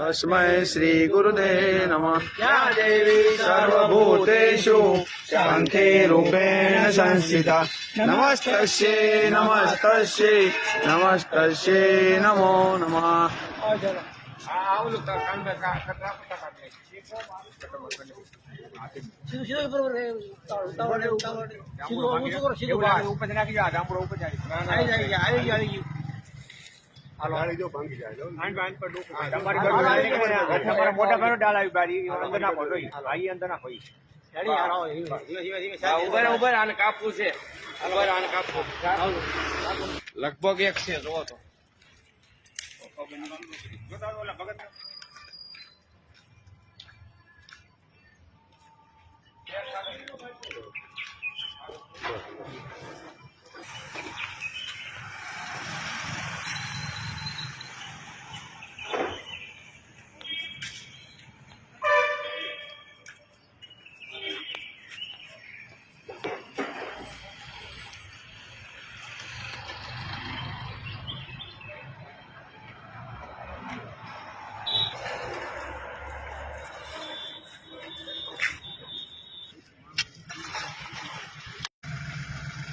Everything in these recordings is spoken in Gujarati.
तस्मै श्री गुरुदेव नमः। या देवी सर्वभूतेषु शान्तिरूपेण संस्थिता नमस्तस्यै नमस्तस्यै नमस्तस्यै नमो नमः। મોટા ભાઈ ડાળ આવી બારી અંદર નાખો ભાઈ અંદર નાખો ઉભર આને કાપવું છે લગભગ એક છે જોવો તો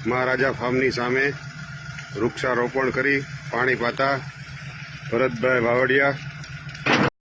મહારાજા ફાર્મની સામે વૃક્ષારોપણ કરી પાણી પાતા ભરતભાઈ વાવડિયા